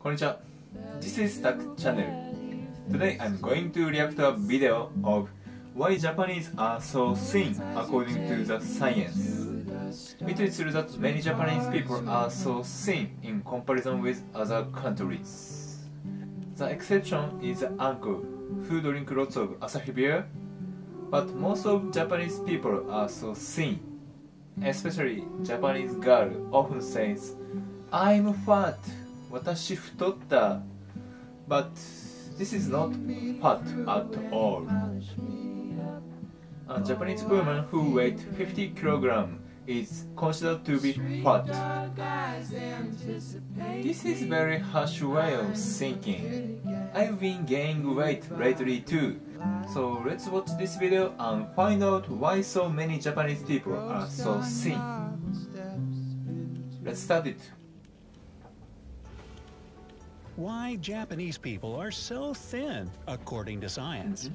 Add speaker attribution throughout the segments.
Speaker 1: こんにちは。This is TAKU channel. Today I'm going to react to a video of why Japanese are so thin according to the science. It is true that many Japanese people are so thin in comparison with other countries. The exception is the uncle who drink lots of Asahi beer, but most of Japanese people are so thin. Especially Japanese girl often says, "I'm fat." 私太った。But this is not fat at all. A Japanese woman who weighs 50 kg is considered to be fat. This is very harsh way of thinking. I've been gaining weight lately too. So let's watch this video and find out why so many Japanese people are so thin. Let's start it.
Speaker 2: Why Japanese people are so thin, according to science.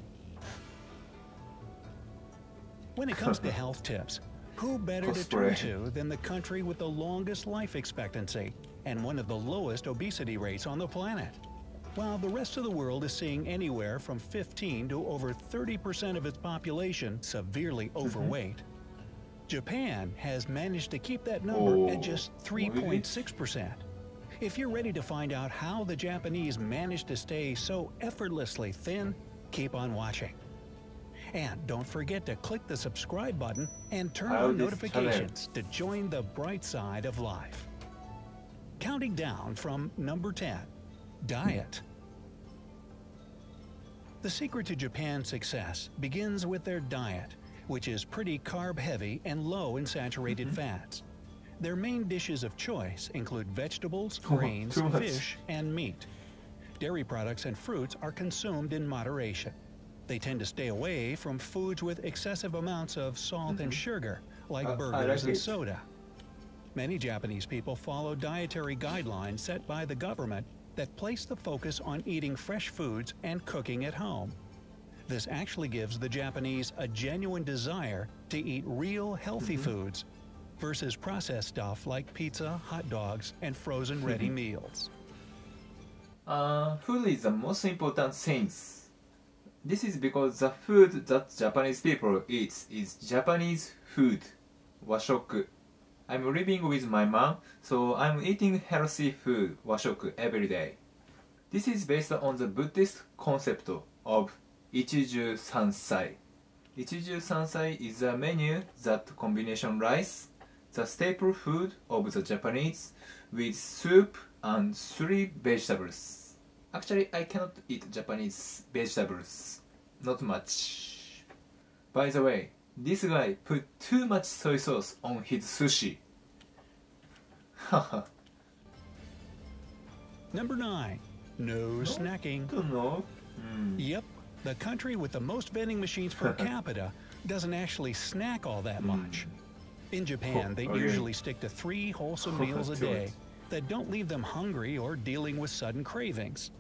Speaker 2: When it comes to health tips, who better to turn to than the country with the longest life expectancy and one of the lowest obesity rates on the planet? While the rest of the world is seeing anywhere from 15 to over 30% of its population severely overweight, Japan has managed to keep that number at just 3.6%. If you're ready to find out how the Japanese managed to stay so effortlessly thin, keep on watching. And don't forget to click the subscribe button and turn on notifications to join the bright side of life. Counting down from number 10, diet. The secret to Japan's success begins with their diet, which is pretty carb-heavy and low in saturated fats. Their main dishes of choice include vegetables, grains, fish, and meat. Dairy products and fruits are consumed in moderation. They tend to stay away from foods with excessive amounts of salt and sugar, like burgers and soda. Many Japanese people follow dietary guidelines set by the government that place the focus on eating fresh foods and cooking at home. This actually gives the Japanese a genuine desire to eat real healthy foods versus processed stuff like pizza, hot dogs, and frozen ready meals.
Speaker 1: Food is the most important thing. This is because the food that Japanese people eat is Japanese food, 和食. I'm living with my mom, so I'm eating healthy food, 和食, every day. This is based on the Buddhist concept of 一汁三菜. 一汁三菜 is a menu that combination rice, the staple food of the Japanese, with soup and 3 vegetables. Actually, I cannot eat Japanese vegetables. Not much. By the way, this guy put too much soy sauce on his sushi.
Speaker 2: Number 9. No snacking. Yep, the country with the most vending machines per capita doesn't actually snack all that much. In Japan, they usually stick to 3 wholesome meals a day that don't leave them hungry or dealing with sudden cravings.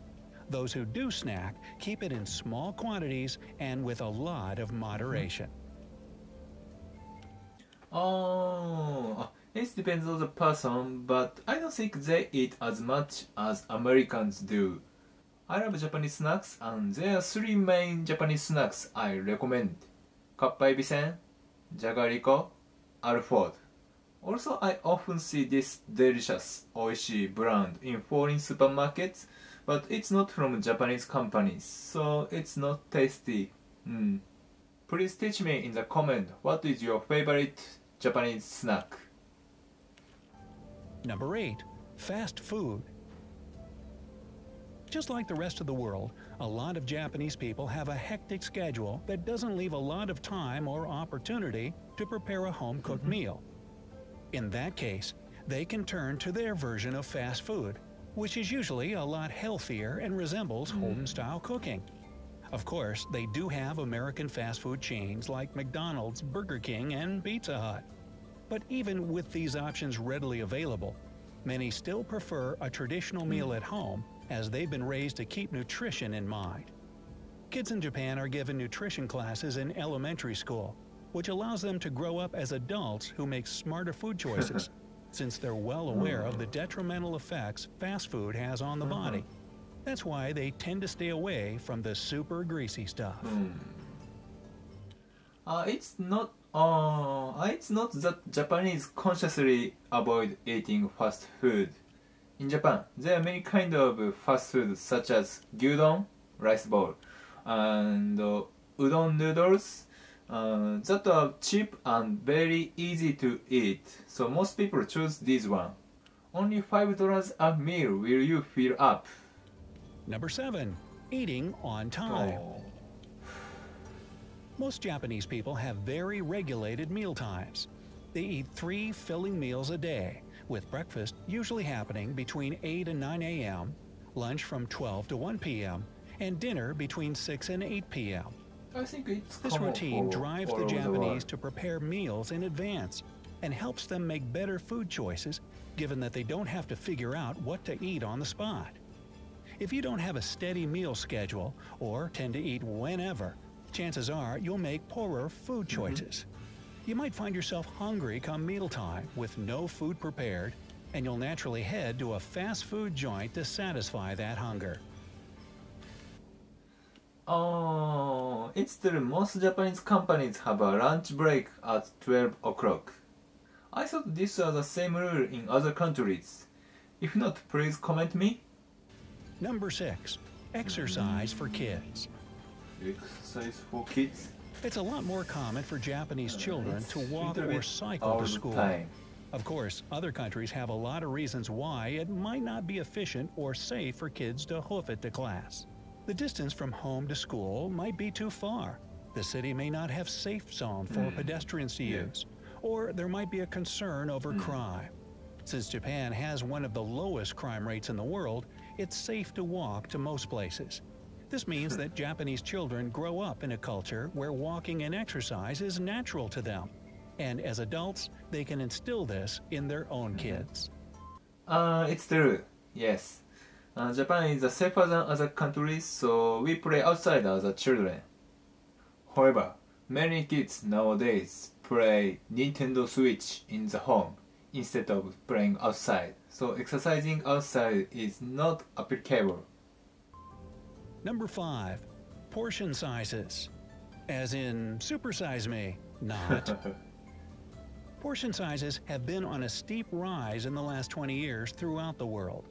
Speaker 2: Those who do snack keep it in small quantities and with a lot of moderation.
Speaker 1: It depends on the person, but I don't think they eat as much as Americans do. I love Japanese snacks, and there are 3 main Japanese snacks I recommend. かっぱえびせん, Jagariko, Alford. Also, I often see this delicious Oishi brand in foreign supermarkets, but it's not from Japanese companies, so it's not tasty. Please teach me in the comment what is your favorite Japanese snack.
Speaker 2: Number 8. Fast food. Just like the rest of the world, a lot of Japanese people have a hectic schedule that doesn't leave a lot of time or opportunity to prepare a home-cooked meal. In that case, they can turn to their version of fast food, which is usually a lot healthier and resembles home-style cooking. Of course, they do have American fast food chains like McDonald's, Burger King, and Pizza Hut. But even with these options readily available, many still prefer a traditional meal at home as they've been raised to keep nutrition in mind. Kids in Japan are given nutrition classes in elementary school, which allows them to grow up as adults who make smarter food choices. since they're well aware of the detrimental effects fast food has on the body. That's why they tend to stay away from the super greasy stuff.
Speaker 1: It's not that Japanese consciously avoid eating fast food. In Japan, there are many kinds of fast food such as gyudon, rice bowl, and udon noodles that are cheap and very easy to eat. So most people choose this one. Only $5 a meal will you fill up.
Speaker 2: Number 7. Eating on time. Most Japanese people have very regulated meal times. They eat 3 filling meals a day, with breakfast usually happening between 8 and 9 a.m., lunch from 12 to 1 p.m., and dinner between 6 and 8 p.m.
Speaker 1: I think it's
Speaker 2: This routine drives the Japanese to prepare meals in advance and helps them make better food choices, given that they don't have to figure out what to eat on the spot. If you don't have a steady meal schedule or tend to eat whenever, chances are you'll make poorer food choices. You might find yourself hungry come mealtime with no food prepared, and you'll naturally head to a fast food joint to satisfy that hunger.
Speaker 1: It's true. Most Japanese companies have a lunch break at 12 o'clock. I thought this was the same rule in other countries. If not, please comment me.
Speaker 2: Number 6. Exercise for kids.
Speaker 1: Exercise for kids?
Speaker 2: It's a lot more common for Japanese children to walk or cycle to school. Of course, other countries have a lot of reasons why it might not be efficient or safe for kids to hoof it to class. The distance from home to school might be too far. The city may not have safe zone for pedestrians to use, or there might be a concern over crime. Since Japan has one of the lowest crime rates in the world, it's safe to walk to most places. This means that Japanese children grow up in a culture where walking and exercise is natural to them. And as adults, they can instill this in their own kids.
Speaker 1: It's true, yes. Japan is safer than other countries, so we play outside as children. However, many kids nowadays play Nintendo Switch in the home instead of playing outside, so exercising outside is not applicable.
Speaker 2: Number 5. Portion sizes. As in, supersize me, not. Portion sizes have been on a steep rise in the last 20 years throughout the world.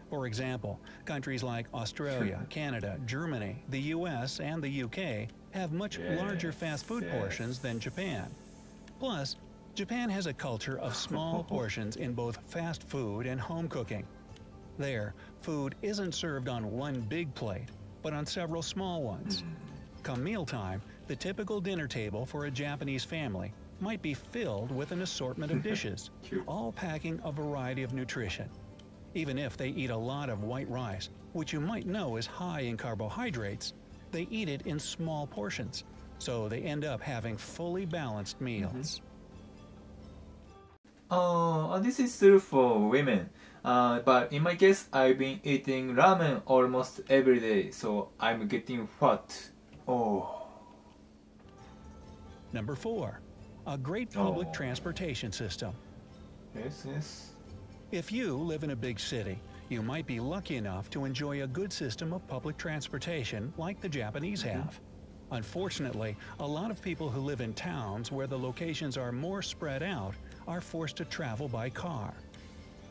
Speaker 2: For example, countries like Australia, Canada, Germany, the US, and the UK have much larger fast food portions than Japan. Plus, Japan has a culture of small portions in both fast food and home cooking. There, food isn't served on one big plate, but on several small ones. Come mealtime, the typical dinner table for a Japanese family might be filled with an assortment of dishes, all packing a variety of nutrition. Even if they eat a lot of white rice, which you might know is high in carbohydrates, they eat it in small portions, so they end up having fully balanced meals.
Speaker 1: This is true for women, but in my case, I've been eating ramen almost every day, so I'm getting fat.
Speaker 2: Number 4. A great public transportation system.
Speaker 1: Yes.
Speaker 2: If you live in a big city, you might be lucky enough to enjoy a good system of public transportation like the Japanese have. Unfortunately, a lot of people who live in towns where the locations are more spread out are forced to travel by car.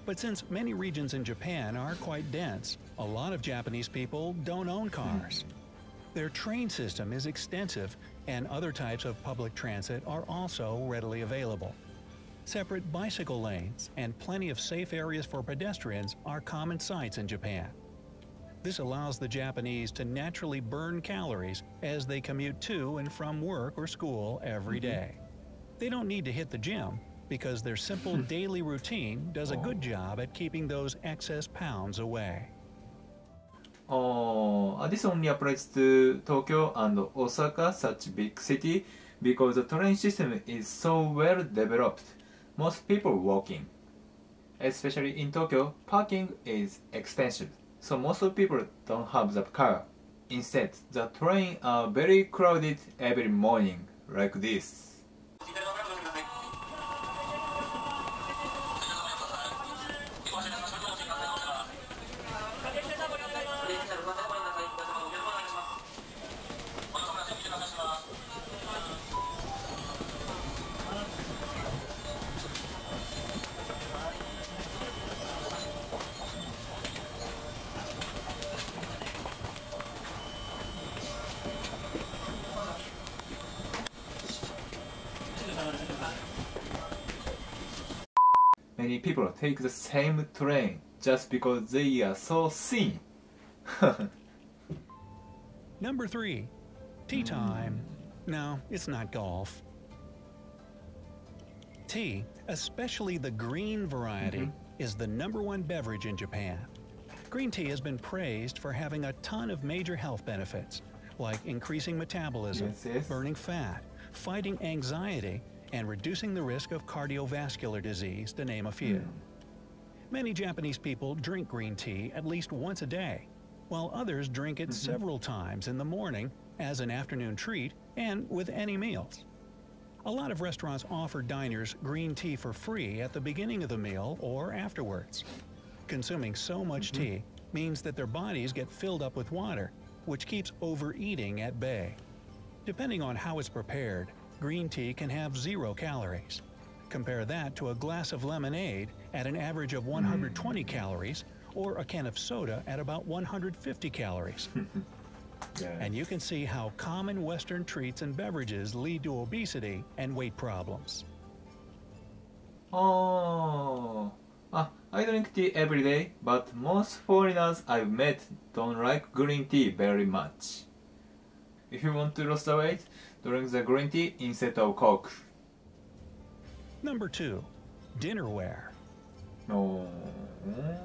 Speaker 2: But since many regions in Japan are quite dense, a lot of Japanese people don't own cars. Their train system is extensive, and other types of public transit are also readily available. Separate bicycle lanes and plenty of safe areas for pedestrians are common sights in Japan. This allows the Japanese to naturally burn calories as they commute to and from work or school every day. They don't need to hit the gym because their simple daily routine does a good job at keeping those excess pounds away.
Speaker 1: This only applies to Tokyo and Osaka, such big city, because the train system is so well developed. Most people walking. Especially in Tokyo, parking is expensive, so most people don't have the car. Instead, the trains are very crowded every morning, like this. people take the same train just because they are so thin.
Speaker 2: Number 3. Tea time. No, it's not golf. Tea, especially the green variety, is the #1 beverage in Japan. Green tea has been praised for having a ton of major health benefits, like increasing metabolism, burning fat, fighting anxiety, and reducing the risk of cardiovascular disease, to name a few. Many Japanese people drink green tea at least once a day, while others drink it several times in the morning as an afternoon treat and with any meals. A lot of restaurants offer diners green tea for free at the beginning of the meal or afterwards. Consuming so much tea means that their bodies get filled up with water, which keeps overeating at bay. Depending on how it's prepared, green tea can have 0 calories. Compare that to a glass of lemonade at an average of 120 calories, or a can of soda at about 150 calories. And you can see how common Western treats and beverages lead to obesity and weight problems.
Speaker 1: Oh, I drink tea every day, but most foreigners I've met don't like green tea very much. If you want to lose the weight, drink the green tea instead of Coke.
Speaker 2: Number 2. Dinnerware.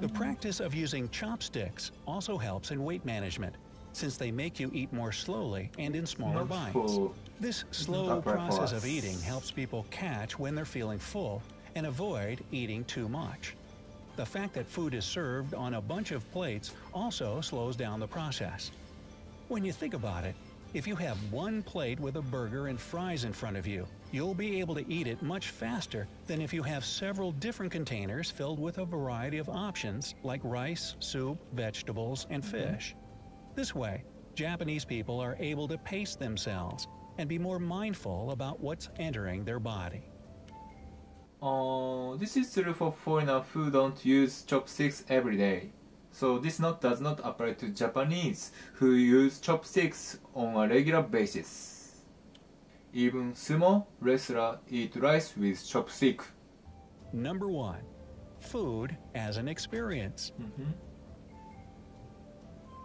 Speaker 2: The practice of using chopsticks also helps in weight management, since they make you eat more slowly and in smaller bites. This slow process of eating helps people catch when they're feeling full and avoid eating too much. The fact that food is served on a bunch of plates also slows down the process. When you think about it, if you have one plate with a burger and fries in front of you, you'll be able to eat it much faster than if you have several different containers filled with a variety of options like rice, soup, vegetables, and fish. This way, Japanese people are able to pace themselves and be more mindful about what's entering their body.
Speaker 1: This is true for foreigners who don't use chopsticks every day. So this note does not apply to Japanese who use chopsticks on a regular basis. Even sumo wrestlers eat rice with chopstick.
Speaker 2: Number 1. Food as an experience.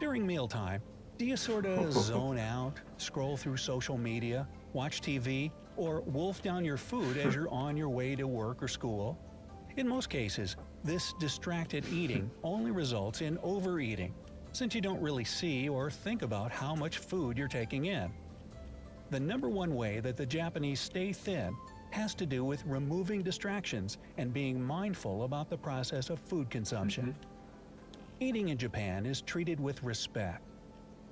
Speaker 2: During mealtime, do you sort of zone out, scroll through social media, watch TV, or wolf down your food as you're on your way to work or school? In most cases, this distracted eating only results in overeating, since you don't really see or think about how much food you're taking in. The #1 way that the Japanese stay thin has to do with removing distractions and being mindful about the process of food consumption. Eating in Japan is treated with respect.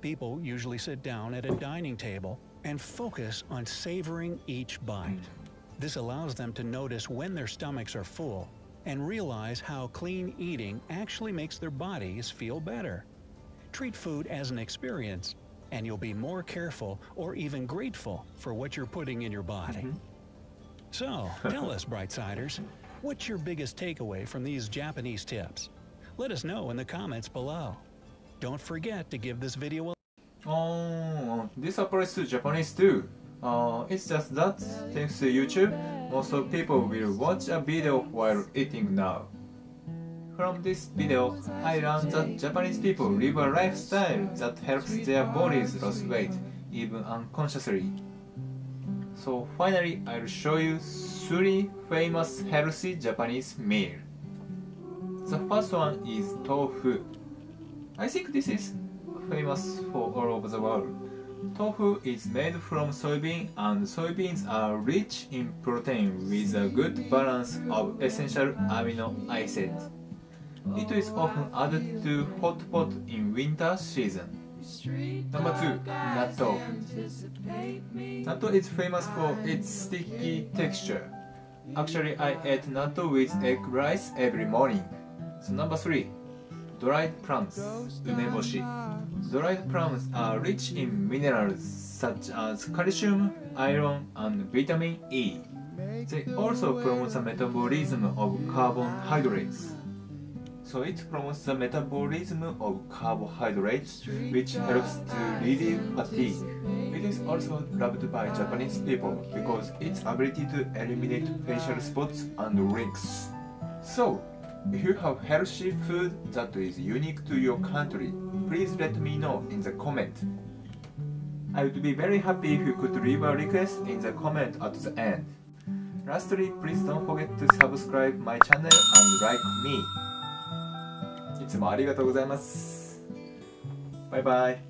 Speaker 2: People usually sit down at a dining table and focus on savoring each bite. This allows them to notice when their stomachs are full and realize how clean eating actually makes their bodies feel better. Treat food as an experience, and you'll be more careful or even grateful for what you're putting in your body. So, tell us, Brightsiders, what's your biggest takeaway from these Japanese tips? Let us know in the comments below. Don't forget to give this video a
Speaker 1: this applies to Japanese too. It's just that, thanks to YouTube, most of people will watch a video while eating now. From this video, I learned that Japanese people live a lifestyle that helps their bodies lose weight, even unconsciously. So finally, I'll show you 3 famous healthy Japanese meals. The first one is tofu. I think this is famous for all over the world. Tofu is made from soybean, and soybeans are rich in protein with a good balance of essential amino acids. It is often added to hot pot in winter season. Number 2, natto. Natto is famous for its sticky texture. Actually, I ate natto with egg rice every morning. So number 3, dried plums, umeboshi. Dried plums are rich in minerals such as calcium, iron, and vitamin E. They also promote the metabolism of carbohydrates. So it promotes the metabolism of carbohydrates, which helps to relieve fatigue. It is also loved by Japanese people because its ability to eliminate facial spots and wrinkles. So, if you have healthy food that is unique to your country, please let me know in the comment. I would be very happy if you could leave a request in the comment at the end. Lastly, please don't forget to subscribe my channel and like me. いつもありがとうございます。バイバイ。